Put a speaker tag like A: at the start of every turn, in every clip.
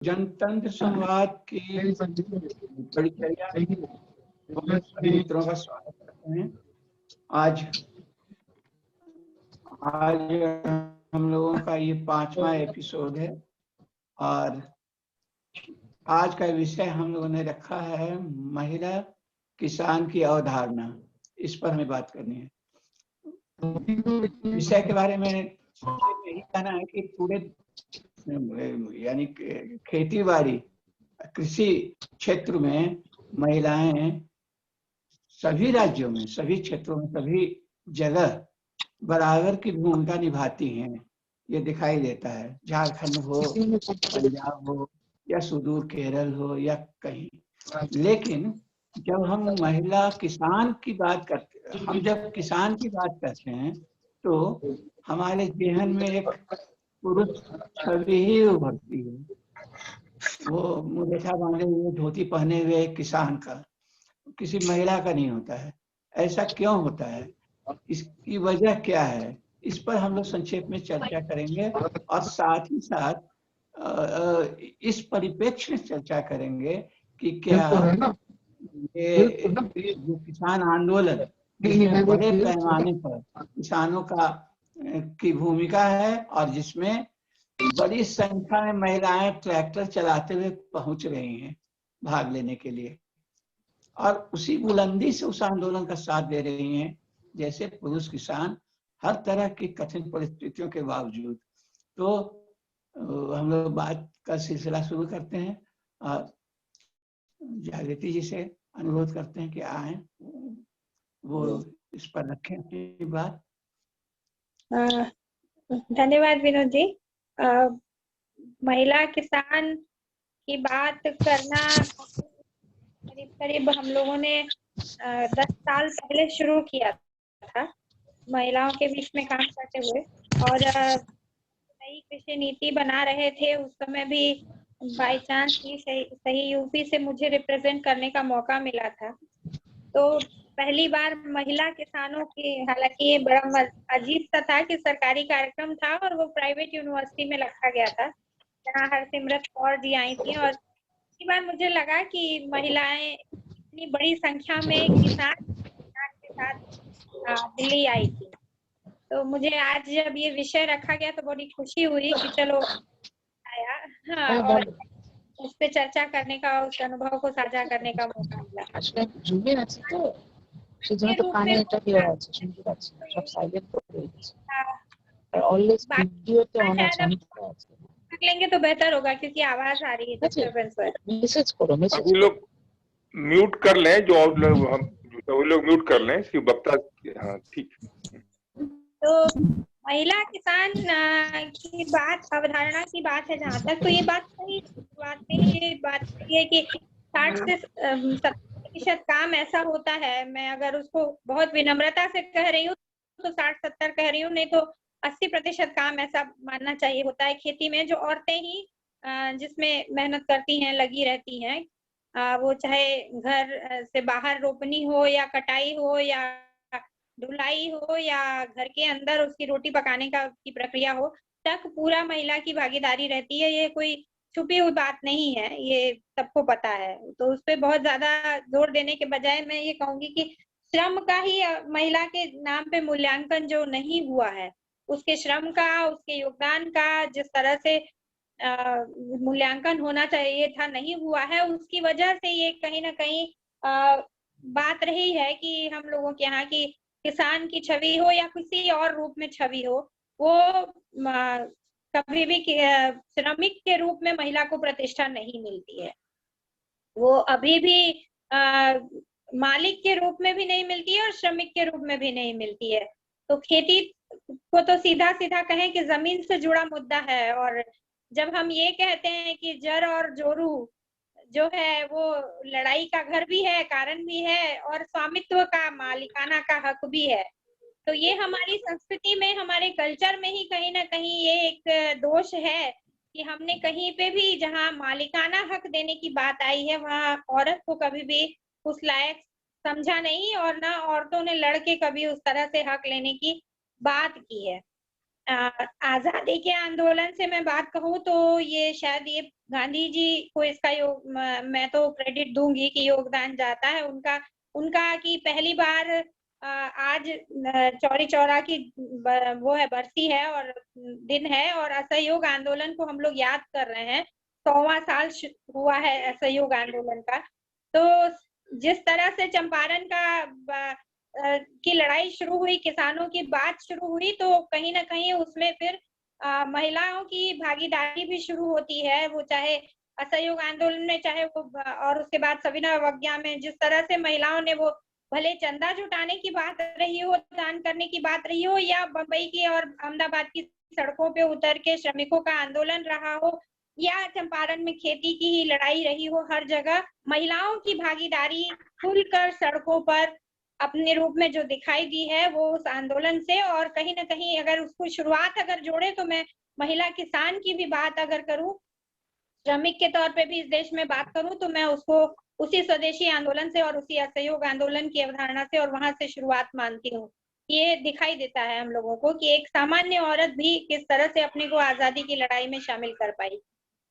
A: जनतंत्र संवाद की परिचर्या में सभी मित्रों का स्वागत करते हैं। आज हम लोगों का ये 5वां एपिसोड है और आज का विषय हम लोगों ने रखा है महिला किसान की अवधारणा। इस पर हमें बात करनी है। विषय के बारे में यही कहना है कि पूरे यानी खेती बाड़ी कृषि क्षेत्र में महिलाएं सभी राज्यों में, सभी क्षेत्रों में, सभी जगह बराबर की भूमिका निभाती हैं। ये दिखाई देता है, झारखंड हो, पंजाब हो या सुदूर केरल हो या कहीं। लेकिन जब हम महिला किसान की बात करते हैं, हम जब किसान की बात करते हैं तो हमारे जहन में एक पुरुष छवि ही उभरती है। वो मुरेठा बांधे हुए, धोती पहने हुए किसान का, किसी महिला का नहीं होता है। ऐसा क्यों होता है, इसकी वजह क्या है, इस पर हम लोग संक्षेप में चर्चा करेंगे और साथ ही साथ इस परिप्रेक्ष्य में चर्चा करेंगे कि क्या ये जो किसान आंदोलन जिसमें बड़े पैमाने पर किसानों का की भूमिका है और जिसमें बड़ी संख्या में महिलाएं ट्रैक्टर चलाते हुए पहुंच रही हैं भाग लेने के लिए और उसी बुलंदी से उस आंदोलन का साथ दे रही हैं जैसे पुरुष किसान हर तरह की कठिन परिस्थितियों के बावजूद। तो हम लोग बात का सिलसिला शुरू करते हैं और जागृति जी से अनुरोध करते हैं कि आए, वो इस पर रखें अपनी बात।
B: धन्यवाद विनोद जी। महिला किसान की बात करना करीब हम लोगों ने 10 साल पहले शुरू किया था, महिलाओं के बीच में काम करते हुए, और नई कृषि नीति बना रहे थे। उस समय भी बाय चांस ही सही यूपी से मुझे रिप्रेजेंट करने का मौका मिला था। तो पहली बार महिला किसानों की, हालांकि ये बड़ा अजीब सा था कि सरकारी कार्यक्रम था और वो प्राइवेट यूनिवर्सिटी में रखा गया था जहाँ हरसिमरत कौर जी आई थी, और इसी बार मुझे लगा कि महिलाएं इतनी बड़ी संख्या में किसान के साथ दिल्ली आई थी। तो मुझे आज जब ये विषय रखा गया तो बड़ी खुशी हुई कि चलो आया, हाँ, और उस पे चर्चा करने का, उस अनुभव को साझा करने का मौका मिला। लेंगे तो बेहतर होगा क्योंकि आवाज आ रही है, डिस्टर्बेंस है।
C: अभी लोग म्यूट कर लें, जो और लोग हम सभी लोग म्यूट कर लें कि वक्ता। हाँ ठीक।
B: तो महिला किसान की बात, अवधारणा की बात है जहाँ तक, तो ये बात सही, शुरुआत में ही बात सही है कि 60 से 70% काम ऐसा होता है। मैं अगर उसको बहुत विनम्रता से कह रही हूँ तो 60-70 कह रही हूँ, नहीं तो 80% काम ऐसा मानना चाहिए होता है खेती में, जो औरतें ही जिसमें मेहनत करती हैं, लगी रहती हैं। वो चाहे घर से बाहर रोपनी हो या कटाई हो या ढुलाई हो या घर के अंदर उसकी रोटी पकाने का की प्रक्रिया हो, तक पूरा महिला की भागीदारी रहती है। ये कोई छुपी हुई बात नहीं है, ये सबको पता है। तो उस पर बहुत ज्यादा जोर देने के बजाय मैं ये कहूंगी कि श्रम का ही महिला के नाम पे मूल्यांकन जो नहीं हुआ है, उसके श्रम का, उसके योगदान का जिस तरह से मूल्यांकन होना चाहिए था, नहीं हुआ है। उसकी वजह से ये कहीं ना कहीं बात रही है कि हम लोगों के यहाँ की किसान की छवि हो या किसी और रूप में छवि हो, वो कभी भी श्रमिक के रूप में महिला को प्रतिष्ठा नहीं मिलती है। वो अभी भी मालिक के रूप में भी नहीं मिलती है और श्रमिक के रूप में भी नहीं मिलती है। तो खेती को तो सीधा सीधा कहें कि जमीन से जुड़ा मुद्दा है, और जब हम ये कहते हैं कि जर और जोरू जो है वो लड़ाई का घर भी है, कारण भी है, और स्वामित्व का, मालिकाना का हक भी है, तो ये हमारी संस्कृति में, हमारे कल्चर में ही कहीं ना कहीं ये एक दोष है कि हमने कहीं पे भी जहाँ मालिकाना हक देने की बात आई है वहाँ औरत को कभी भी उस लायक समझा नहीं, और ना औरतों ने लड़के कभी उस तरह से हक लेने की बात की है। आजादी के आंदोलन से मैं बात कहूँ तो ये शायद ये गांधी जी को इसका मैं तो क्रेडिट दूंगी कि योगदान जाता है उनका उनका कि पहली बार आज चौरी चौरा की वो है बरसी है और दिन है और असहयोग आंदोलन को हम लोग याद कर रहे हैं। 100वां साल हुआ है असहयोग आंदोलन का। तो जिस तरह से चंपारण का की लड़ाई शुरू हुई, किसानों की बात शुरू हुई, तो कहीं ना कहीं उसमें फिर महिलाओं की भागीदारी भी शुरू होती है। वो चाहे असहयोग आंदोलन में, चाहे वो और उसके बाद सविनय अवज्ञा में जिस तरह से महिलाओं ने वो भले चंदा जुटाने की बात रही हो, दान करने की बात रही हो, या बंबई की और अहमदाबाद की सड़कों पे उतर के श्रमिकों का आंदोलन रहा हो, या चंपारण में खेती की ही लड़ाई रही हो, हर जगह महिलाओं की भागीदारी खुलकर सड़कों पर अपने रूप में जो दिखाई दी है वो उस आंदोलन से। और कहीं ना कहीं अगर उसको शुरुआत अगर जोड़े तो मैं महिला किसान की भी बात अगर करूं, श्रमिक के तौर पे भी इस देश में बात करूं, तो मैं उसको उसी स्वदेशी आंदोलन से और उसी असहयोग आंदोलन की अवधारणा से और वहां से शुरुआत मानती हूँ। ये दिखाई देता है हम लोगों को कि एक सामान्य औरत भी किस तरह से अपने को आजादी की लड़ाई में शामिल कर पाई।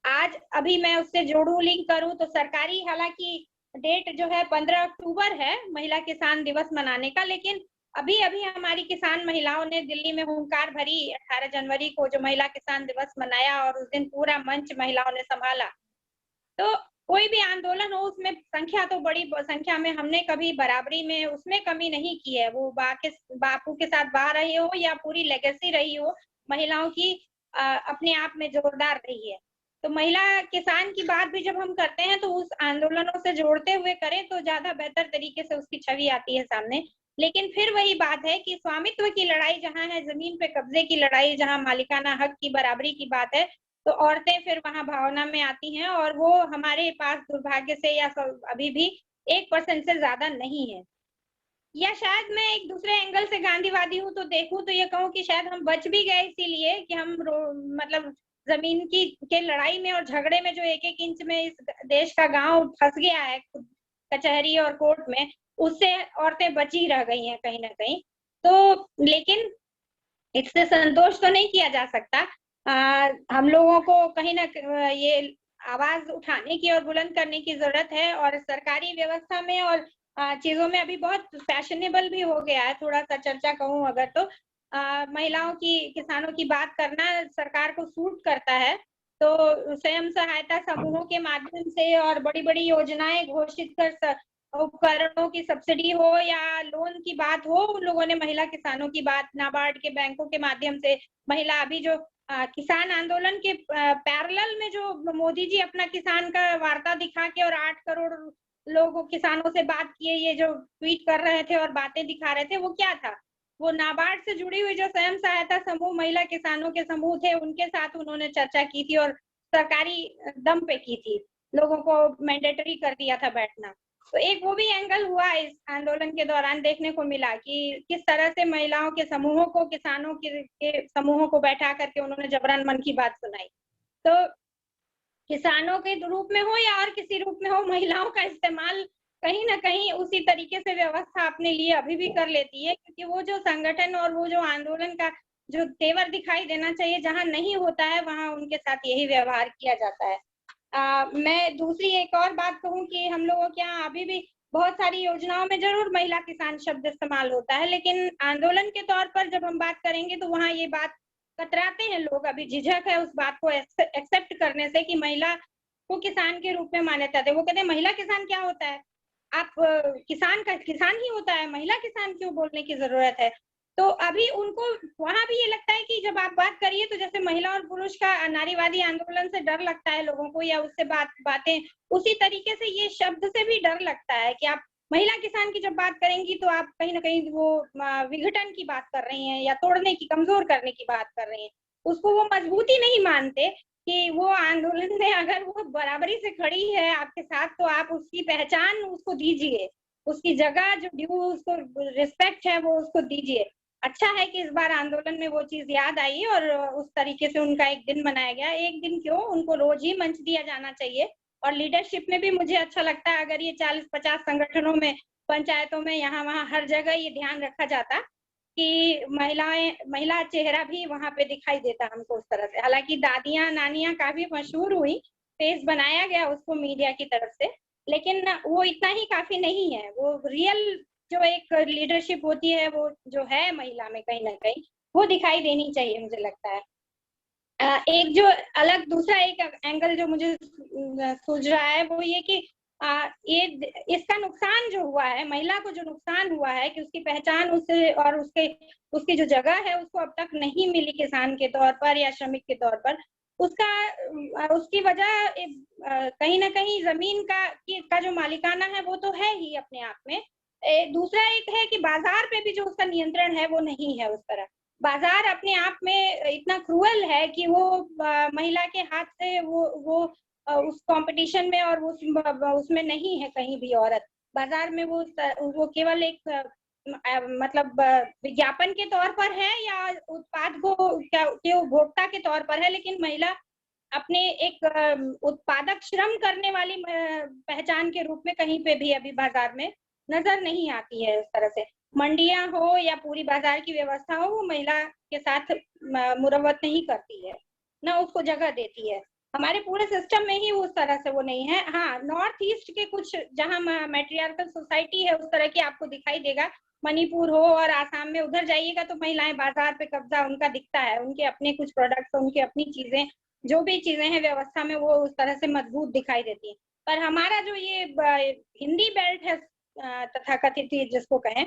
B: आज अभी मैं उससे जोड़ू, लिंक करूं तो सरकारी हालांकि डेट जो है 15 अक्टूबर है महिला किसान दिवस मनाने का, लेकिन अभी अभी हमारी किसान महिलाओं ने दिल्ली में हुंकार भरी 18 जनवरी को जो महिला किसान दिवस मनाया और उस दिन पूरा मंच महिलाओं ने संभाला। तो कोई भी आंदोलन हो उसमें संख्या तो बड़ी संख्या में हमने कभी बराबरी में उसमें कमी नहीं की है। वो बापू के साथ बा रही हो या पूरी लेगेसी रही हो, महिलाओं की अपने आप में जोरदार रही है। तो महिला किसान की बात भी जब हम करते हैं तो उस आंदोलनों से जोड़ते हुए करें तो ज्यादा बेहतर तरीके से उसकी छवि आती है सामने। लेकिन फिर वही बात है कि स्वामित्व की लड़ाई जहां है, जमीन पे कब्जे की लड़ाई, जहां मालिकाना हक की बराबरी की बात है, तो औरतें फिर वहां भावना में आती हैं और वो हमारे पास दुर्भाग्य से या अभी भी 1% से ज्यादा नहीं है। या शायद मैं एक दूसरे एंगल से गांधीवादी हूँ तो देखूं तो ये कहूँ कि शायद हम बच भी गए इसीलिए कि हम मतलब जमीन की के लड़ाई में और झगड़े में जो एक एक इंच में इस देश का गांव फंस गया है कचहरी और कोर्ट में, उससे औरतें बची रह गई हैं कहीं ना कहीं। तो लेकिन इससे संतोष तो नहीं किया जा सकता। हम लोगों को कहीं ना ये आवाज उठाने की और बुलंद करने की जरूरत है। और सरकारी व्यवस्था में और चीजों में अभी बहुत फैशनेबल भी हो गया है, थोड़ा सा चर्चा कहूँ अगर तो महिलाओं की, किसानों की बात करना सरकार को सूट करता है। तो स्वयं सहायता समूहों के माध्यम से और बड़ी बड़ी योजनाएं घोषित कर उपकरणों की सब्सिडी हो या लोन की बात हो, उन लोगों ने महिला किसानों की बात नाबार्ड के बैंकों के माध्यम से, महिला अभी जो किसान आंदोलन के पैरेलल में जो मोदी जी अपना किसान का वार्ता दिखा के और 8 करोड़ लोग किसानों से बात किए, ये जो ट्वीट कर रहे थे और बातें दिखा रहे थे, वो क्या था? वो नाबार्ड से जुड़ी हुई जो स्वयं सहायता समूह महिला किसानों के समूह थे उनके साथ उन्होंने चर्चा की थी और सरकारी दम पे की थी, लोगों को मैंडेटरी कर दिया था बैठना। तो एक वो भी एंगल हुआ इस आंदोलन के दौरान देखने को मिला कि किस तरह से महिलाओं के समूहों को, किसानों के समूहों को बैठा करके उन्होंने जबरन मन की बात सुनाई। तो किसानों के रूप में हो या और किसी रूप में हो, महिलाओं का इस्तेमाल कहीं ना कहीं उसी तरीके से व्यवस्था अपने लिए अभी भी कर लेती है, क्योंकि वो जो संगठन और वो जो आंदोलन का जो तेवर दिखाई देना चाहिए जहां नहीं होता है वहां उनके साथ यही व्यवहार किया जाता है। मैं दूसरी एक और बात कहूँ कि हम लोगों के यहाँ अभी भी बहुत सारी योजनाओं में जरूर महिला किसान शब्द इस्तेमाल होता है, लेकिन आंदोलन के तौर पर जब हम बात करेंगे तो वहाँ ये बात कतराते हैं लोग, अभी झिझक है उस बात को एक्सेप्ट करने से कि महिला को किसान के रूप में मान्यता दे। वो कहते हैं महिला किसान क्या होता है, आप किसान का किसान ही होता है, महिला किसान क्यों बोलने की जरूरत है? तो अभी उनको वहां भी ये लगता है कि जब आप बात करिए तो जैसे महिला और पुरुष का नारीवादी आंदोलन से डर लगता है लोगों को या उससे बातें, उसी तरीके से ये शब्द से भी डर लगता है कि आप महिला किसान की जब बात करेंगी तो आप कहीं ना कहीं वो विघटन की बात कर रही हैं या तोड़ने की, कमजोर करने की बात कर रही हैं। उसको वो मजबूती नहीं मानते कि वो आंदोलन में अगर वो बराबरी से खड़ी है आपके साथ तो आप उसकी पहचान उसको दीजिए, उसकी जगह जो ड्यू उसको रिस्पेक्ट है वो उसको दीजिए। अच्छा है कि इस बार आंदोलन में वो चीज याद आई और उस तरीके से उनका एक दिन मनाया गया। एक दिन क्यों, उनको रोज ही मंच दिया जाना चाहिए। और लीडरशिप में भी मुझे अच्छा लगता है अगर ये 40-50 संगठनों में, पंचायतों में, यहाँ वहाँ हर जगह ये ध्यान रखा जाता कि महिला चेहरा भी वहां पे दिखाई देता हमको उस तरह से। हालांकि दादियां नानियां काफी मशहूर हुई, फेस बनाया गया उसको मीडिया की तरफ से, लेकिन वो इतना ही काफी नहीं है। वो रियल जो एक लीडरशिप होती है वो जो है महिला में कहीं ना कहीं वो दिखाई देनी चाहिए, मुझे लगता है। एक जो अलग दूसरा एक एंगल जो मुझे सूझ रहा है वो ये कि ये इसका नुकसान जो हुआ है, महिला को जो नुकसान हुआ है कि उसकी पहचान उससे और उसकी जो जगह है उसको अब तक नहीं मिली किसान के तौर पर या श्रमिक के तौर पर, उसकी वजह कहीं ना कहीं जमीन का जो मालिकाना है वो तो है ही अपने आप में। दूसरा एक है कि बाजार पे भी जो उसका नियंत्रण है वो नहीं है उस तरह। बाजार अपने आप में इतना क्रूअल है कि वो महिला के हाथ से वो उस कंपटीशन में और उसमें नहीं है कहीं भी औरत। बाजार में वो केवल एक मतलब विज्ञापन के तौर पर है या उत्पाद के उपभोक्ता के तौर पर है, लेकिन महिला अपने एक उत्पादक श्रम करने वाली पहचान के रूप में कहीं पे भी अभी बाजार में नजर नहीं आती है। इस तरह से मंडियां हो या पूरी बाजार की व्यवस्था हो, वो महिला के साथ मुरव्वत नहीं करती है, ना उसको जगह देती है। हमारे पूरे सिस्टम में ही उस तरह से वो नहीं है। हाँ, नॉर्थ ईस्ट के कुछ जहाँ मैट्रियार्कल सोसाइटी है उस तरह की आपको दिखाई देगा, मणिपुर हो और आसाम में, उधर जाइएगा तो महिलाएं बाजार पे कब्जा उनका दिखता है, उनके अपने कुछ प्रोडक्ट्स, उनकी अपनी चीजें, जो भी चीजें हैं व्यवस्था में वो उस तरह से मजबूत दिखाई देती है। पर हमारा जो ये हिंदी बेल्ट है तथाकथित जिसको कहें,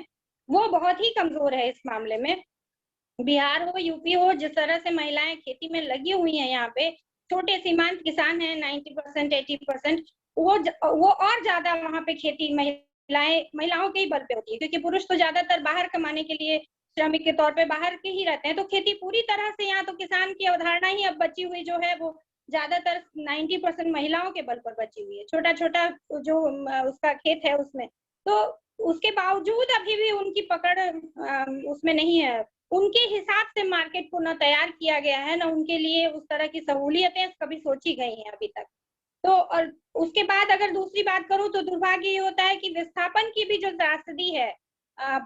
B: वो बहुत ही कमजोर है इस मामले में। बिहार हो, यूपी हो, जिस तरह से महिलाएं खेती में लगी हुई हैं, यहाँ पे छोटे सीमांत किसान हैं 90% 80%, वो और ज्यादा वहाँ पे खेती महिलाओं के ही बल पे होती है, क्योंकि पुरुष तो ज्यादातर बाहर कमाने के लिए श्रमिक के तौर पे बाहर के ही रहते हैं। तो खेती पूरी तरह से यहाँ तो किसान की अवधारणा ही अब बची हुई जो है वो ज्यादातर 90% महिलाओं के बल पर बची हुई है। छोटा छोटा जो उसका खेत है उसमें, तो उसके बावजूद अभी भी उनकी पकड़ उसमें नहीं है। उनके हिसाब से मार्केट को न तैयार किया गया है, न उनके लिए उस तरह की सहूलियतें कभी सोची गई हैं अभी तक। तो और उसके बाद अगर दूसरी बात करूं तो दुर्भाग्य ये होता है कि विस्थापन की भी जो त्रासदी है,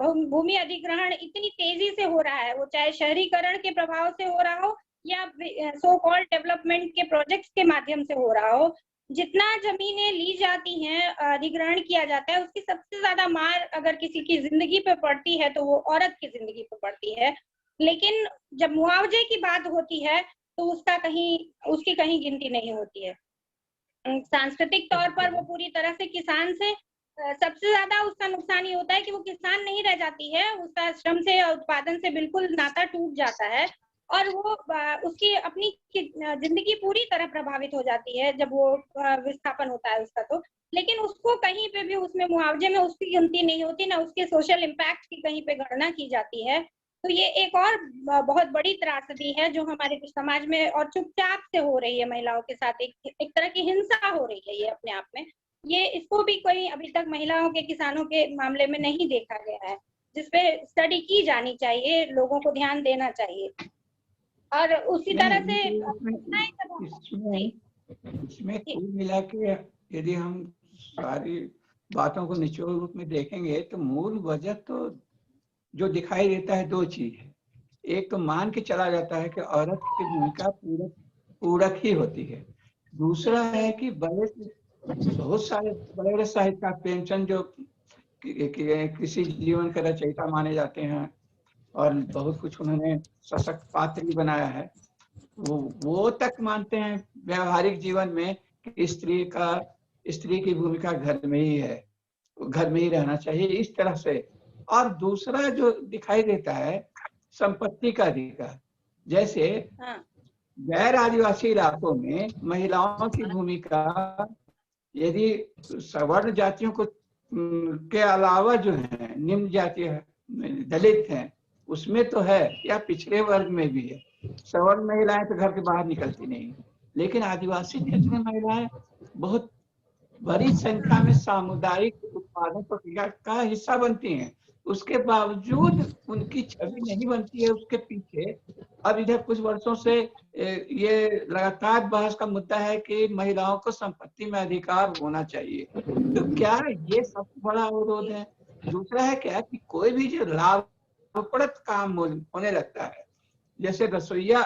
B: भूमि अधिग्रहण इतनी तेजी से हो रहा है, वो चाहे शहरीकरण के प्रभाव से हो रहा हो या सो कॉल्ड डेवलपमेंट के प्रोजेक्ट्स के माध्यम से हो रहा हो। जितना जमीनें ली जाती हैं, अधिग्रहण किया जाता है, उसकी सबसे ज्यादा मार अगर किसी की जिंदगी पे पड़ती है तो वो औरत की जिंदगी पे पड़ती है। लेकिन जब मुआवजे की बात होती है तो उसकी कहीं गिनती नहीं होती है। सांस्कृतिक तौर पर वो पूरी तरह से किसान से सबसे ज्यादा उसका नुकसान ये होता है कि वो किसान नहीं रह जाती है, उसका श्रम से या उत्पादन से बिल्कुल नाता टूट जाता है और वो उसकी अपनी जिंदगी पूरी तरह प्रभावित हो जाती है जब वो विस्थापन होता है उसका। तो लेकिन उसको कहीं पे भी उसमें मुआवजे में उसकी गिनती नहीं होती, ना उसके सोशल इम्पैक्ट की कहीं पे गणना की जाती है। तो ये एक और बहुत बड़ी त्रासदी है जो हमारे समाज में और चुपचाप से हो रही है, महिलाओं के साथ एक तरह की हिंसा हो रही है ये अपने आप में। ये इसको भी कोई अभी तक महिलाओं के किसानों के मामले में नहीं देखा गया है, जिसपे स्टडी की जानी चाहिए, लोगों को ध्यान देना चाहिए। और उसी तरह से
A: इसमें कुल मिला के यदि हम सारी बातों को निचोड़ रूप में देखेंगे तो मूल वजह तो जो दिखाई देता है दो चीज है। एक तो मान के चला जाता है कि औरत की भूमिका पूरक ही होती है। दूसरा है कि बहुत सारे बड़े बड़े साहित्यकार, प्रेमचंद जो किसी जीवन का रचयिता माने जाते हैं और बहुत कुछ उन्होंने सशक्त पात्र भी बनाया है, वो तक मानते हैं व्यवहारिक जीवन में कि स्त्री की भूमिका घर में ही है, घर में ही रहना चाहिए इस तरह से। और दूसरा जो दिखाई देता है संपत्ति का अधिकार, जैसे गैर आदिवासी इलाकों में महिलाओं की भूमिका यदि सवर्ण जातियों को के अलावा जो है निम्न जातीय दलित हैं उसमें तो है, या पिछड़े वर्ग में भी है। सवर्ण महिलाएं तो घर के बाहर निकलती नहीं, लेकिन आदिवासी क्षेत्र में महिलाएं बहुत बड़ी संख्या में सामुदायिक उत्पादन प्रक्रिया का हिस्सा बनती हैं। उसके बावजूद उनकी छवि नहीं बनती है उसके पीछे। अब इधर कुछ वर्षों से ये लगातार बहस का मुद्दा है कि महिलाओं को संपत्ति में अधिकार होना चाहिए। तो क्या ये सबसे बड़ा अवरोध है? दूसरा है क्या कि कोई भी जो लाभप्रद काम होने लगता है, जैसे रसोईया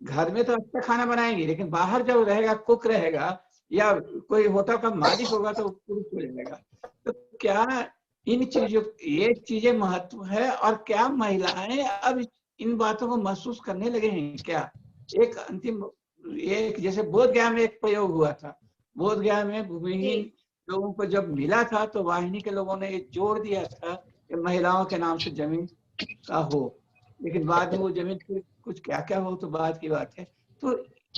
A: घर में तो अच्छा खाना बनाएंगे, लेकिन बाहर जब रहेगा, कुक रहेगा, या कोई होटल का मालिक होगा तो पुरुष हो जाएगा। तो क्या इन चीजों, ये चीजें महत्व है, और क्या महिलाएं अब इन बातों को महसूस करने लगे हैं क्या? एक अंतिम, एक जैसे बोध गया में एक प्रयोग हुआ था, बोध गया में भूमिहीन लोगों को जब मिला था तो वाहिनी के लोगों ने ये जोर दिया था कि महिलाओं के नाम से जमीन का हो, लेकिन बाद में वो जमीन कुछ क्या क्या हो तो बाद की बात है। तो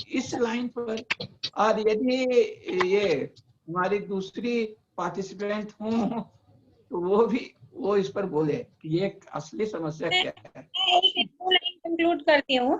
A: इस लाइन पर, और यदि ये हमारी दूसरी पार्टिसिपेंट हों तो वो इस पर बोले कि ये असली समस्या क्या है।
B: मैं एक लाइन कंक्लूड करती हूँ।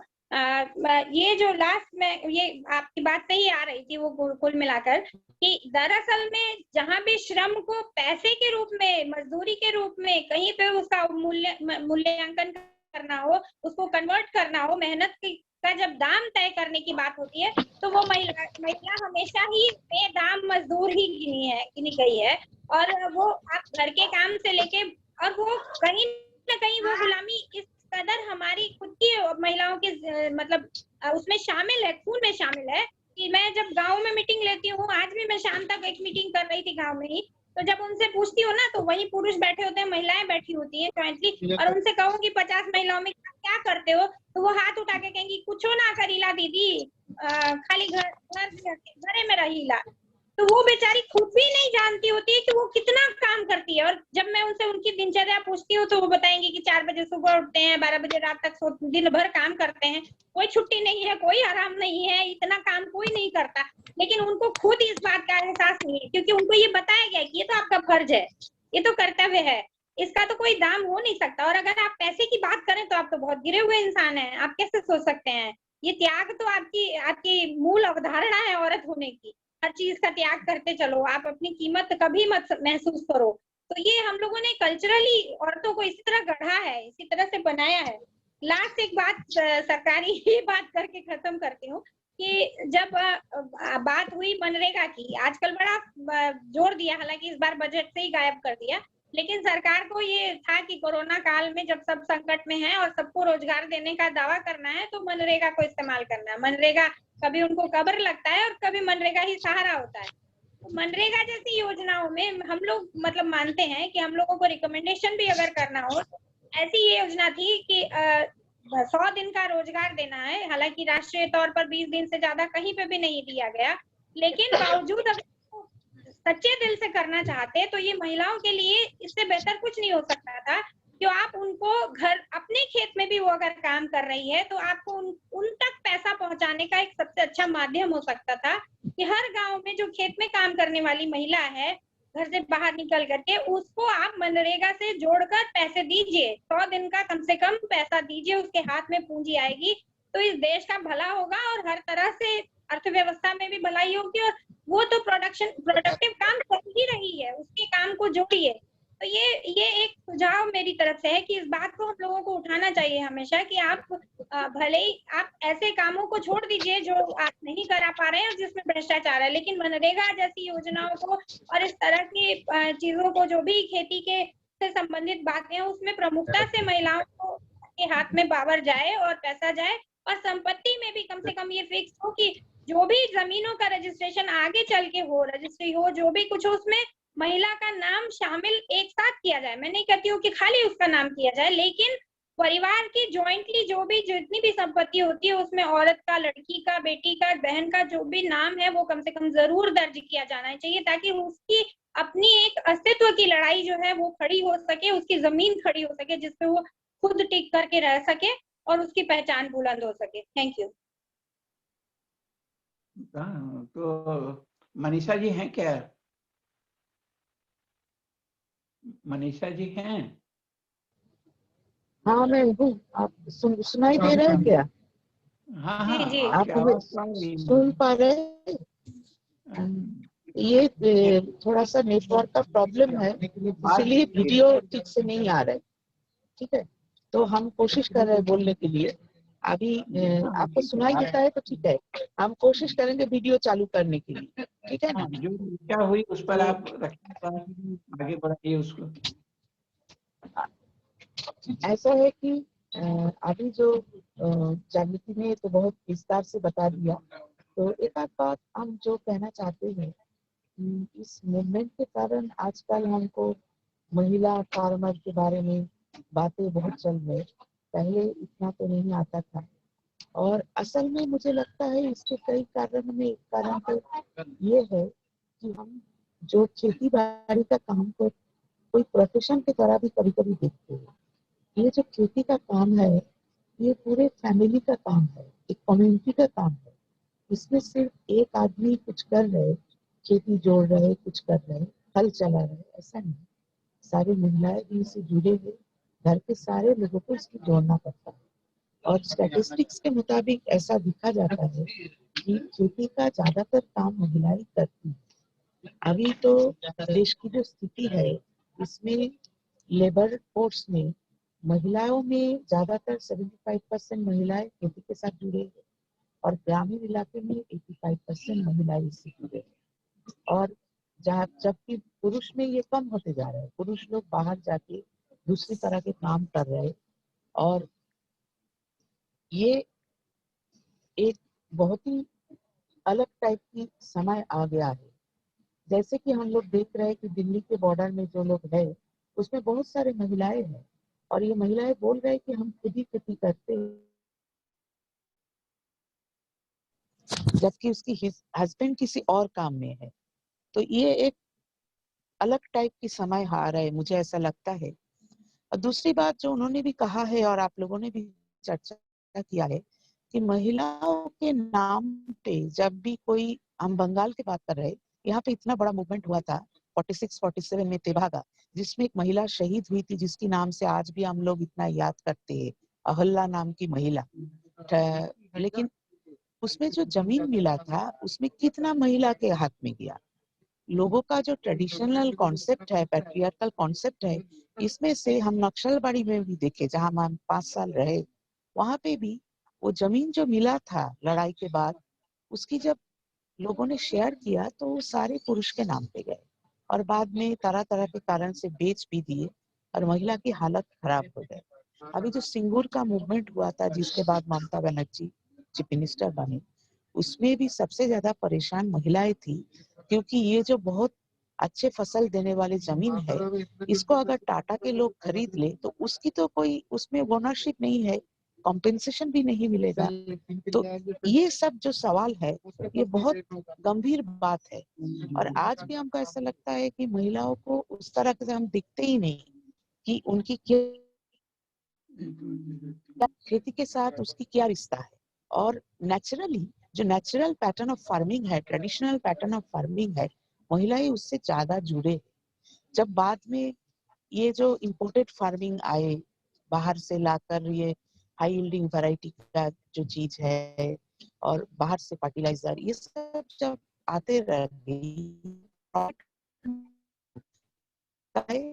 B: ये जो लास्ट में, ये आपकी बात सही आ रही थी वो कुल मिलाकर, कि दरअसल में जहाँ भी श्रम को पैसे के रूप में, मजदूरी के रूप में कहीं पे उसका मूल्यांकन करना हो, उसको कन्वर्ट करना हो, मेहनत का जब दाम तय करने की बात होती है तो वो महिला हमेशा ही बेदाम मजदूर ही गिनी गई है। और वो आप घर के काम से लेके, और वो कहीं न कहीं वो गुलामी इस कदर हमारी खुद की महिलाओं के मतलब उसमें शामिल है, खून में शामिल है, कि मैं जब गांव में मीटिंग लेती हूँ, आज भी मैं शाम तक एक मीटिंग कर रही थी गांव में ही, तो जब उनसे पूछती हूँ ना तो वही पुरुष बैठे होते हैं, महिलाएं बैठी होती हैं जॉइंटली, और उनसे कहूँ कि 50 महिलाओं में क्या करते हो, तो वो हाथ उठा के कहेंगी कुछो ना करीला दीदी, खाली घरे में रहीला। तो वो बेचारी खुद भी नहीं जानती होती है कि वो कितना काम करती है। और जब मैं उनसे उनकी दिनचर्या पूछती हूँ तो वो बताएंगी कि 4 बजे सुबह उठते हैं, 12 बजे रात तक दिन भर काम करते हैं, कोई छुट्टी नहीं है, कोई आराम नहीं है, इतना काम कोई नहीं करता। लेकिन उनको खुद इस बात का एहसास नहीं है, क्योंकि उनको ये बताया गया कि ये तो आपका फर्ज है, ये तो कर्तव्य है, इसका तो कोई दाम हो नहीं सकता। और अगर आप पैसे की बात करें तो आप तो बहुत गिरे हुए इंसान हैं, आप कैसे सोच सकते हैं? ये त्याग तो आपकी मूल अवधारणा है औरत होने की। हर चीज का त्याग करते चलो, आप अपनी कीमत कभी मत महसूस करो। तो ये हम लोगों ने कल्चरली औरतों को इसी तरह गढ़ा है, इसी तरह से बनाया है। लास्ट एक बात सरकारी ही बात करके खत्म करती हूँ कि जब बात हुई मनरेगा की, आजकल बड़ा जोर दिया, हालांकि इस बार बजट से ही गायब कर दिया, लेकिन सरकार को ये था कि कोरोना काल में जब सब संकट में है और सबको रोजगार देने का दावा करना है तो मनरेगा को इस्तेमाल करना है। मनरेगा कभी उनको कब्र लगता है और कभी मनरेगा ही सहारा होता है। तो मनरेगा जैसी योजनाओं में हम लोग मतलब मानते हैं कि हम लोगों को रिकमेंडेशन भी अगर करना हो, ऐसी ये योजना थी कि 100 दिन का रोजगार देना है। हालांकि राष्ट्रीय तौर पर 20 दिन से ज्यादा कहीं पे भी नहीं दिया गया, लेकिन बावजूद अगर सच्चे दिल से करना चाहते तो ये महिलाओं के लिए इससे बेहतर कुछ नहीं हो सकता था। जो आप उनको घर अपने खेत में भी वो अगर काम कर रही है तो आपको उन तक पैसा पहुंचाने का एक सबसे अच्छा माध्यम हो सकता था कि हर गांव में जो खेत में काम करने वाली महिला है, घर से बाहर निकल करके, उसको आप मनरेगा से जोड़कर पैसे दीजिए, 100 दिन का कम से कम पैसा दीजिए, उसके हाथ में पूंजी आएगी तो इस देश का भला होगा और हर तरह से अर्थव्यवस्था में भी भलाई होगी। और वो तो प्रोडक्टिव काम कर ही रही है, उसके काम को जोड़िए। तो ये एक सुझाव मेरी तरफ से है कि इस बात को हम लोगों को उठाना चाहिए हमेशा कि आप भले ही आप ऐसे कामों को छोड़ दीजिए जो आप नहीं करा पा रहे हैं और जिसमें भ्रष्टाचार है, लेकिन मनरेगा जैसी योजनाओं को और इस तरह की चीजों को, जो भी खेती के से संबंधित बातें हैं, उसमें प्रमुखता से महिलाओं को के हाथ में पावर जाए और पैसा जाए। और संपत्ति में भी कम से कम ये फिक्स हो कि जो भी जमीनों का रजिस्ट्रेशन आगे चल के हो, रजिस्ट्री हो, जो भी कुछ हो, उसमें महिला का नाम शामिल एक साथ किया जाए। मैं नहीं कहती हूँ कि खाली उसका नाम किया जाए, लेकिन परिवार की जॉइंटली जो भी जितनी भी संपत्ति होती है उसमें औरत का, लड़की का, बेटी का, बहन का जो भी नाम है वो कम से कम जरूर दर्ज किया जाना चाहिए, ताकि उसकी अपनी एक अस्तित्व की लड़ाई जो है वो खड़ी हो सके, उसकी जमीन खड़ी हो सके जिसपे वो खुद टिक करके रह सके और उसकी पहचान बुलंद हो सके। Thank you.
A: तो मनीषा जी हैं क्या? मनीषा जी हैं?
D: हाँ मैं हूँ। आप सुनाई दे रहे हैं क्या?
A: हाँ हाँ,
B: जी।
D: आप
A: आपकी आवाज सुन रही है।
D: सुन पा रहे हैं? ये थोड़ा सा नेटवर्क का प्रॉब्लम है, इसीलिए वीडियो ठीक से नहीं आ रहा है। ठीक है, तो हम कोशिश कर रहे हैं बोलने के लिए। अभी आपको सुनाई देता है तो ठीक है, हम कोशिश करेंगे वीडियो चालू करने के लिए। ठीक है ना?
A: जो क्या हुई उस पर आप रखिए, आगे बढ़ाइए उसको।
D: ऐसा है कि अभी जो जागृति ने तो बहुत विस्तार से बता दिया तो एक आध बात हम जो कहना चाहते हैं, इस मूवमेंट के कारण आजकल हमको महिला फार्मर के बारे में बातें बहुत चल रही, पहले इतना तो नहीं आता था। और असल में मुझे लगता है इसके कई कारण में एक कारण तो ये है कि हम जो खेती बाड़ी का काम को कोई प्रोफेशन की तरह भी कभी कभी देखते हैं। ये जो खेती का काम है, ये पूरे फैमिली का काम है, एक कम्युनिटी का काम है। इसमें सिर्फ एक आदमी कुछ कर रहे, खेती जोड़ रहे, कुछ कर रहे, हल चला रहे, ऐसा नहीं। सारी महिलाएं भी इससे जुड़े हुए, घर के सारे लोगों को इसमें जोड़ना पड़ता है। और स्टैटिस्टिक्स के मुताबिक ऐसा दिखा जाता है कि खेती का ज्यादातर काम महिलाएं करती है। अभी तो देश की जो स्थिति है, इसमें लेबर फोर्स में महिलाओं में ज्यादातर 75% महिलाएं खेती के साथ जुड़े हैं और ग्रामीण इलाके में 85% महिलाएं इससे जुड़े हैं। और जबकि पुरुष में ये कम होते जा रहे हैं, पुरुष लोग बाहर जाके दूसरी तरह के काम कर रहे हैं। और ये एक बहुत ही अलग टाइप की समय आ गया है। जैसे कि हम लोग देख रहे हैं कि दिल्ली के बॉर्डर में जो लोग हैं, उसमें बहुत सारे महिलाएं हैं और ये महिलाएं बोल रहे हैं कि हम खुद ही खेती करते हैं, जबकि उसकी हस्बैंड किसी और काम में है। तो ये एक अलग टाइप की समय आ रहा है, मुझे ऐसा लगता है। और दूसरी बात जो उन्होंने भी कहा है और आप लोगों ने भी चर्चा किया है कि महिलाओं के नाम पे जब भी कोई, हम बंगाल की बात कर रहे हैं, यहाँ पे इतना बड़ा मूवमेंट हुआ था 46-47 में तेभागा, जिसमें एक महिला शहीद हुई थी जिसकी नाम से आज भी हम लोग इतना याद करते हैं, अहल्या नाम की महिला। लेकिन उसमें जो जमीन मिला था उसमें कितना महिला के हाथ में गया। लोगों का जो ट्रेडिशनल कॉन्सेप्ट है, पैट्रियार्कल कॉन्सेप्ट है, इसमें से हम नक्सलबाड़ी में भी देखे, जहां हम 5 साल रहे, वहां पे भी वो जमीन जो मिला था लड़ाई के बाद, उसकी जब लोगों ने शेयर किया तो वो सारे पुरुष के नाम पे गए और बाद में तरह तरह के कारण से बेच भी दिए और महिला की हालत खराब हो गई। अभी जो सिंगूर का मूवमेंट हुआ था, जिसके बाद ममता बनर्जी चीफ मिनिस्टर बने, उसमें भी सबसे ज्यादा परेशान महिलाएं थी, क्योंकि ये जो बहुत अच्छे फसल देने वाली जमीन है, इसको अगर टाटा के लोग खरीद ले तो उसकी तो कोई उसमें ओनरशिप नहीं है, कॉम्पेंसेशन भी नहीं मिलेगा। तो ये सब जो सवाल है, ये बहुत गंभीर बात है। और आज भी हमको ऐसा लगता है कि महिलाओं को उस तरह से हम दिखते ही नहीं कि उनकी क्या खेती के साथ उसकी क्या रिश्ता है। और नेचुरली जो नेचुरल पैटर्न ऑफ फार्मिंग है, ट्रेडिशनल पैटर्न ऑफ फार्मिंग है, महिलाएं उससे ज्यादा जुड़े। जब बाद में ये जो इम्पोर्टेड फार्मिंग आए, बाहर से लाकर ये हाई यील्डिंग वैरायटी का जो चीज है और बाहर से फर्टिलाइजर, ये सब जब आते रहे,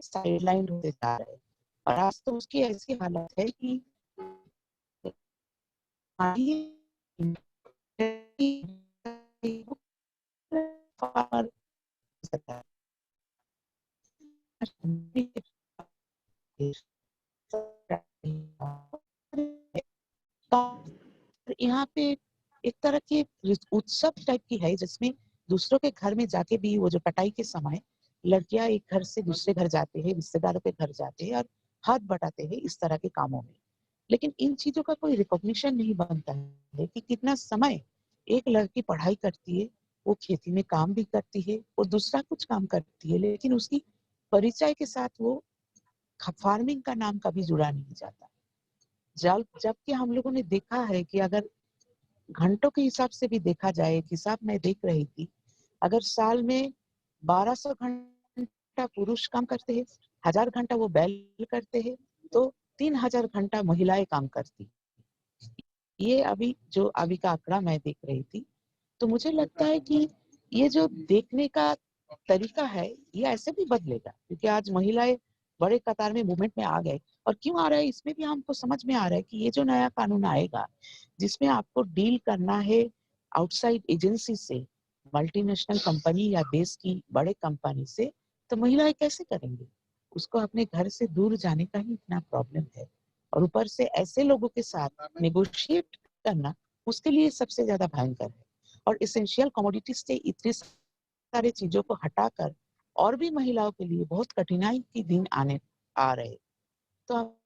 D: साइडलाइन होते जा रहे, और आज तो उसकी ऐसी हालत है कि फार्मर यहाँ पे एक तरह की उत्सव टाइप की है, जिसमें दूसरों के घर में जाके भी वो जो कटाई के समय लड़कियां एक घर से दूसरे घर जाते हैं, रिश्तेदारों के घर जाते हैं और हाथ बटाते हैं इस तरह के कामों में। लेकिन इन चीजों का कोई रिकॉग्निशन नहीं बनता है कि कितना समय एक लड़की पढ़ाई करती है, वो खेती में काम भी करती है, वो दूसरा कुछ काम करती है, लेकिन उसकी परिचय के साथ वो फार्मिंग का नाम कभी जुड़ा नहीं जाता। जबकि हम लोगों ने देखा है कि अगर घंटों के हिसाब से भी देखा जाए, एक हिसाब मैं देख रही थी, अगर साल में 1200 घंटा पुरुष काम करते हैं, 1000 घंटा वो बैल करते हैं, तो 3000 घंटा महिलाएं काम करती। ये अभी का आंकड़ा मैं देख रही थी। तो मुझे लगता है कि ये जो देखने का तरीका है, ये ऐसे भी बदलेगा, क्योंकि आज महिलाएं बड़े कतार में मूवमेंट में आ गए। और क्यों आ रहा है, इसमें भी हमको समझ में आ रहा है कि ये जो नया कानून आएगा, जिसमें आपको डील करना है आउटसाइड एजेंसी से, मल्टीनेशनल कंपनी या देश की बड़े कंपनी से, तो महिलाएं कैसे करेंगे? उसको अपने घर से दूर जाने का ही इतना प्रॉब्लम है, और ऊपर से ऐसे लोगों के साथ नेगोशिएट करना उसके लिए सबसे ज्यादा भयंकर है। और एसेंशियल कमोडिटीज से इतने सारे चीजों को हटाकर और भी महिलाओं के लिए बहुत कठिनाई के दिन आ रहे। तो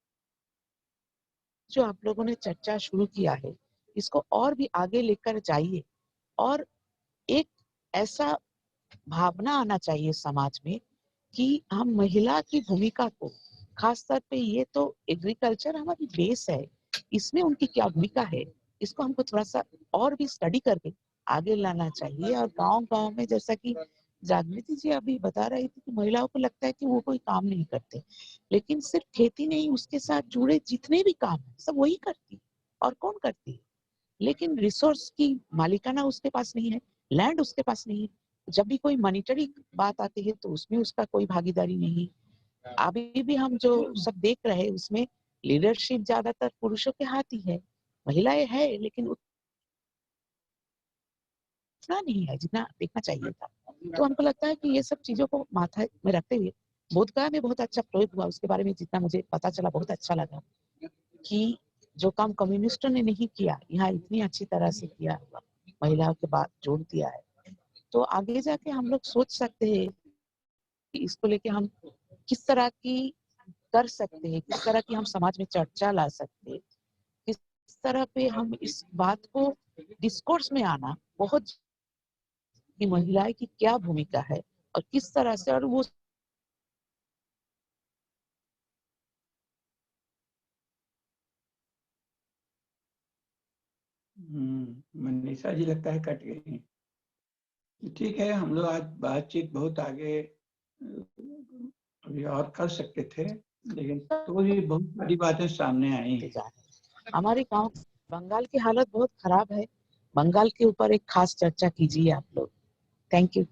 D: जो आप लोगों ने चर्चा शुरू किया है इसको और भी आगे लेकर जाइए, और एक ऐसा भावना आना चाहिए समाज में कि हम महिला की भूमिका को, खास तौर पे ये तो एग्रीकल्चर हमारी बेस है, इसमें उनकी क्या भूमिका है इसको हमको थोड़ा सा और भी स्टडी करके आगे लाना चाहिए। और गांव-गांव में, जैसा कि जागृति जी अभी बता रही थी कि महिलाओं को लगता है कि वो कोई काम नहीं करते, लेकिन सिर्फ खेती नहीं, उसके साथ जुड़े जितने भी काम है सब वही करती है। और कौन करती है? लेकिन रिसोर्स की मालिकाना उसके पास नहीं है, लैंड उसके पास नहीं है। जब भी कोई मॉनिटरी बात आती है तो उसमें उसका कोई भागीदारी नहीं। अभी भी हम जो सब देख रहे हैं उसमें लीडरशिप ज्यादातर पुरुषों के हाथ ही है, महिलाएं है लेकिन उतना नहीं है जितना देखना चाहिए था। तो हमको लगता है कि ये सब चीजों को माथा में रखते हुए बोधगया में बहुत अच्छा प्रयोग हुआ, उसके बारे में जितना मुझे पता चला बहुत अच्छा लगा कि जो काम कम्युनिस्टों ने नहीं किया यहाँ इतनी अच्छी तरह से किया हुआ, महिलाओं के बाद जोड़ दिया है। तो आगे जाके हम लोग सोच सकते हैं कि इसको लेके हम किस तरह की कर सकते हैं, किस तरह की हम समाज में चर्चा ला सकते हैं, किस तरह पे हम इस बात को डिस्कोर्स में आना बहुत कि महिलाएं की क्या भूमिका है और किस तरह से, और वो
A: मनीषा जी लगता है कट गई। ठीक है, हम लोग आज बातचीत बहुत आगे अभी और कर सकते थे, लेकिन तो भी बहुत बड़ी बातें सामने आई हैं।
D: हमारे गांव बंगाल की हालत बहुत खराब है, बंगाल के ऊपर एक खास चर्चा कीजिए आप लोग। Thank you.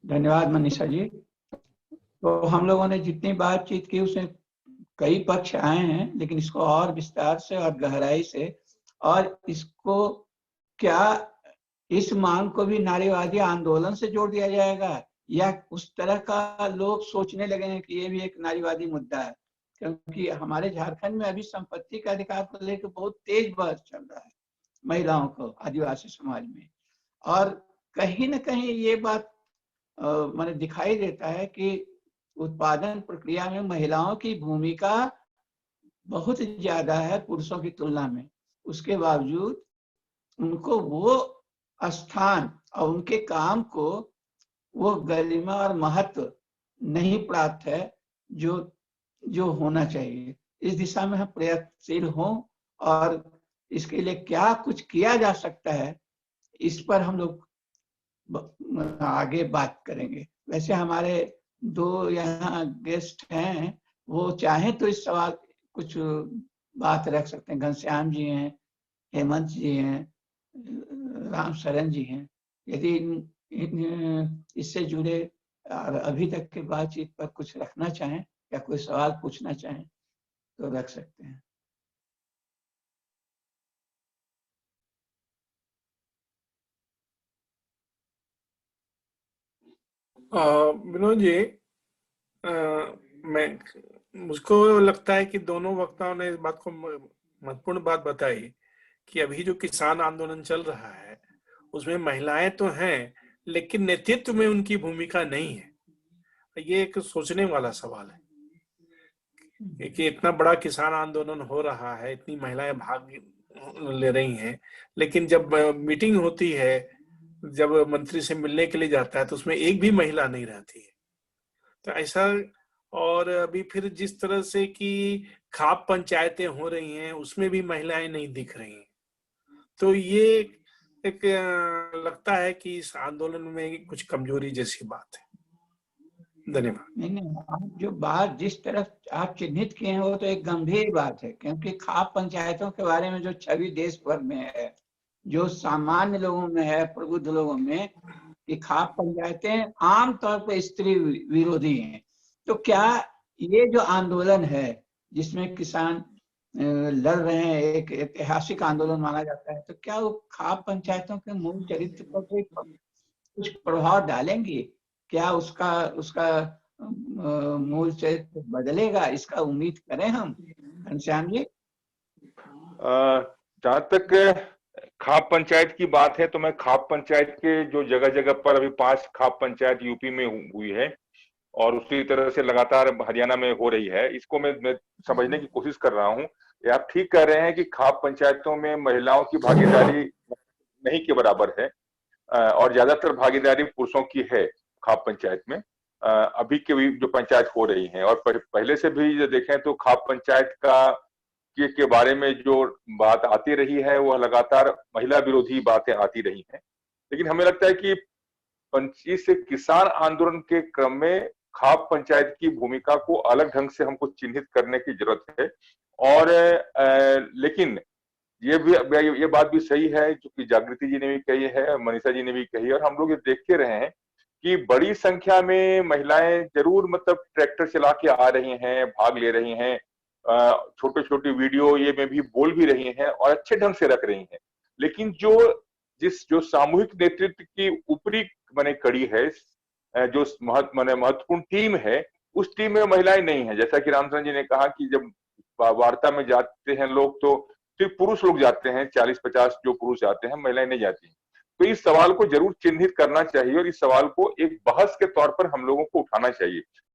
A: धन्यवाद मनीषा जी। तो हम लोगों ने जितनी बातचीत की उसमें कई पक्ष आए हैं, लेकिन इसको और विस्तार से और गहराई से, और इसको क्या इस मांग को भी नारीवादी आंदोलन से जोड़ दिया जाएगा, या उस तरह का लोग सोचने लगे हैं कि ये भी एक नारीवादी मुद्दा है। क्योंकि हमारे झारखंड में अभी संपत्ति का अधिकार को लेकर बहुत तेज बहस चल रहा है महिलाओं को, आदिवासी समाज में। और कहीं ना कहीं ये बात मैंने दिखाई देता है कि उत्पादन प्रक्रिया में महिलाओं की भूमिका बहुत ज्यादा है पुरुषों की तुलना में। उसके बावजूद उनको वो स्थान और उनके काम को वो गरिमा और महत्व नहीं प्राप्त है जो होना चाहिए। इस दिशा में हम प्रयत्नशील हों, और इसके लिए क्या कुछ किया जा सकता है इस पर हम लोग आगे बात करेंगे। वैसे हमारे दो यहाँ गेस्ट हैं, वो चाहें तो इस सवाल कुछ बात रख सकते हैं। घनश्याम जी हैं, हेमंत जी हैं, राम शरण जी हैं। यदि इससे जुड़े और अभी तक के बातचीत पर कुछ रखना चाहें या कोई सवाल पूछना चाहें तो रख सकते हैं।
E: विनोद जी, मुझको लगता है कि दोनों वक्ताओं ने इस बात को महत्वपूर्ण बात बताई कि अभी जो किसान आंदोलन चल रहा है उसमें महिलाएं तो हैं, लेकिन नेतृत्व में उनकी भूमिका नहीं है। ये एक सोचने वाला सवाल है कि इतना बड़ा किसान आंदोलन हो रहा है, इतनी महिलाएं भाग ले रही हैं, लेकिन जब मीटिंग होती है, जब मंत्री से मिलने के लिए जाता है तो उसमें एक भी महिला नहीं रहती है। तो ऐसा, और अभी फिर जिस तरह से कि खाप पंचायतें हो रही हैं उसमें भी महिलाएं नहीं दिख रही हैं। तो ये एक लगता है कि इस आंदोलन में कुछ कमजोरी जैसी बात है। धन्यवाद।
A: नहीं, आप जो बात जिस तरफ आप चिन्हित किए हैं वो तो एक गंभीर बात है, क्योंकि खाप पंचायतों के बारे में जो छवि देश भर में है, जो सामान्य लोगों में है, प्रबुद्ध लोगों में, कि खाप पंचायतें आमतौर पर स्त्री विरोधी हैं। तो क्या ये जो आंदोलन है जिसमें किसान लड़ रहे हैं, एक ऐतिहासिक आंदोलन माना जाता है, तो क्या वो खाप पंचायतों के मूल चरित्र पर कोई कुछ प्रभाव डालेंगी? क्या उसका मूल चरित्र बदलेगा? इसका उम्मीद करें हम? घनश्याम जी,
C: जहाँ तक खाप पंचायत की बात है तो मैं खाप पंचायत के जो जगह जगह पर अभी 5 खाप पंचायत यूपी में हुई है और उसी तरह से लगातार हरियाणा में हो रही है, इसको मैं समझने की कोशिश कर रहा हूँ। ये आप ठीक कह रहे हैं कि खाप पंचायतों में महिलाओं की भागीदारी नहीं के बराबर है और ज्यादातर भागीदारी पुरुषों की है खाप पंचायत में। अभी के भी जो पंचायत हो रही हैं और पहले से भी जो देखें तो खाप पंचायत के बारे में जो बात आती रही है वह लगातार महिला विरोधी बातें आती रही हैं। लेकिन हमें लगता है कि इस किसान आंदोलन के क्रम में खाप पंचायत की भूमिका को अलग ढंग से हमको चिन्हित करने की जरूरत है। और लेकिन ये बात भी सही है जो कि जागृति जी ने भी कही है, मनीषा जी ने भी कही है और हम लोग ये देखते रहे हैं कि बड़ी संख्या में महिलाएं जरूर मतलब ट्रैक्टर चला के आ रही हैं, भाग ले रही हैं, छोटे छोटे वीडियो ये में भी बोल भी रही हैं और अच्छे ढंग से रख रही हैं। लेकिन जो सामूहिक नेतृत्व की ऊपरी माने कड़ी है, जो महत्वपूर्ण टीम है, उस टीम में महिलाएं नहीं है। जैसा कि रामचंद्र जी ने कहा कि जब वार्ता में जाते हैं लोग तो सिर्फ पुरुष लोग जाते हैं, 40-50 जो पुरुष जाते हैं, महिलाएं नहीं जाती हैं। तो इस सवाल को जरूर चिन्हित करना चाहिए और इस सवाल को एक बहस के तौर पर हम लोगों को उठाना चाहिए।